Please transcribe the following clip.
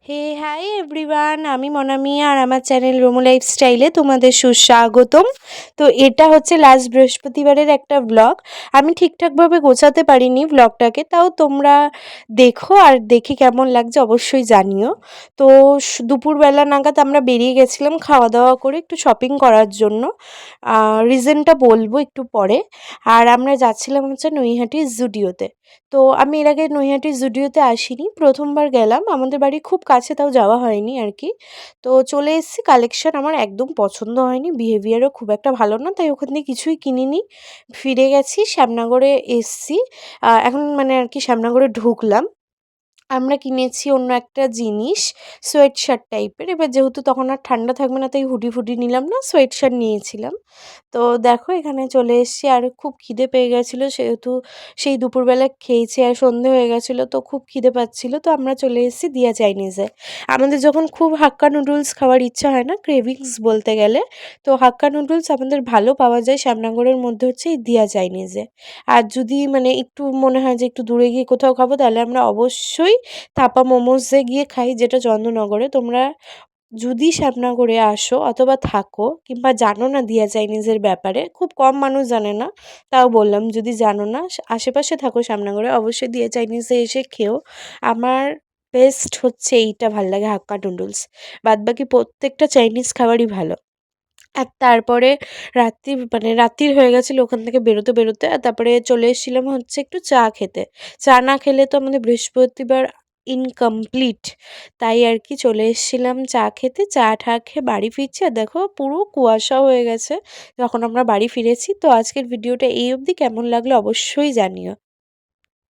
হে hi everyone, আমি মনামি আর আমার channel Romo লাইফস্টাইলে তোমাদের সুস্বাগতম। তো এটা হচ্ছে লাস্ট বৃহস্পতিবারের একটা ব্লগ। আমি ঠিকঠাকভাবে গোছাতে পারিনি ব্লগটাকে, তাও তোমরা দেখো আর দেখে কেমন লাগছে অবশ্যই জানিও। তো দুপুরবেলা নাগাদ আমরা বেরিয়ে গেছিলাম খাওয়া দাওয়া করে একটু শপিং করার জন্য। রিজনটা বলবো একটু পরে। আর আমরা যাচ্ছিলাম হচ্ছে নৈহাটি জুডিওতে। তো আমি এর আগে নৈহাটি জুডিওতে আসিনি, প্রথমবার গেলাম। আমাদের বাড়ি খুব কাছে, তাও যাওয়া হয়নি আর কি। তো চলে এসেছি, কালেকশন আমার একদম পছন্দ হয়নি, বিহেভিয়ারও খুব একটা ভালো না, তাই ওখান থেকে কিছুই কিনিনি। ফিরে গেছি, শ্যামনগরে এসছি। এখন মানে আর কি শ্যামনগরে ঢুকলাম। আমরা কিনেছি অন্য একটা জিনিস, সোয়েট শার্ট টাইপের। এবার যেহেতু তখন আর ঠান্ডা থাকবে না, তাই হুডি ফুডি নিলাম না, সোয়েট শার্ট নিয়েছিলাম। তো দেখো এখানে চলে এসেছি, আর খুব খিদে পেয়ে গেছিলো, সেহেতু সেই দুপুরবেলা খেয়েছি আর সন্ধে হয়ে গেছিলো, তো খুব খিদে পাচ্ছিলো। তো আমরা চলে এসেছি দিয়া চাইনিজে। আমাদের যখন খুব হাক্কা নুডলস খাওয়ার ইচ্ছা হয় না, ক্রেভিংস বলতে গেলে, তো হাক্কা নুডলস আমাদের ভালো পাওয়া যায় শ্যামনগরের মধ্যে হচ্ছে এই দিয়া চাইনিজে। আর যদি মানে একটু মনে হয় যে একটু দূরে গিয়ে কোথাও খাবো, তাহলে আমরা অবশ্যই থাপা মোমোসে গিয়ে খাই, যেটা চন্দননগরে। তোমরা যদি শ্যামনগরে আসো অথবা থাকো কিংবা জানো না দিয়া চাইনিজের ব্যাপারে, খুব কম মানুষ জানে না, তাও বললাম যদি জানো না, আশেপাশে থাকো শ্যামনগরে, অবশ্যই দিয়া চাইনিজে এসে খেও। আমার বেস্ট হচ্ছে এইটা ভাল লাগে, হাক্কা নুডলস। বাদবাকি প্রত্যেকটা চাইনিজ খাবারই ভালো। আর তারপরে রাত্রির হয়ে গেছিলো ওখান থেকে বেরোতে বেরোতে। আর তারপরে চলে এসেছিলাম হচ্ছে একটু চা খেতে। চা না খেলে তো আমাদের বৃহস্পতিবার ইনকমপ্লিট। তাই আর কি চলে এসেছিলাম চা খেতে। চা টা খেয়ে বাড়ি ফিরছি, আর দেখো পুরো কুয়াশা হয়ে গেছে যখন আমরা বাড়ি ফিরেছি। তো আজকের ভিডিওটা এই অবধি, কেমন লাগলো অবশ্যই জানিও।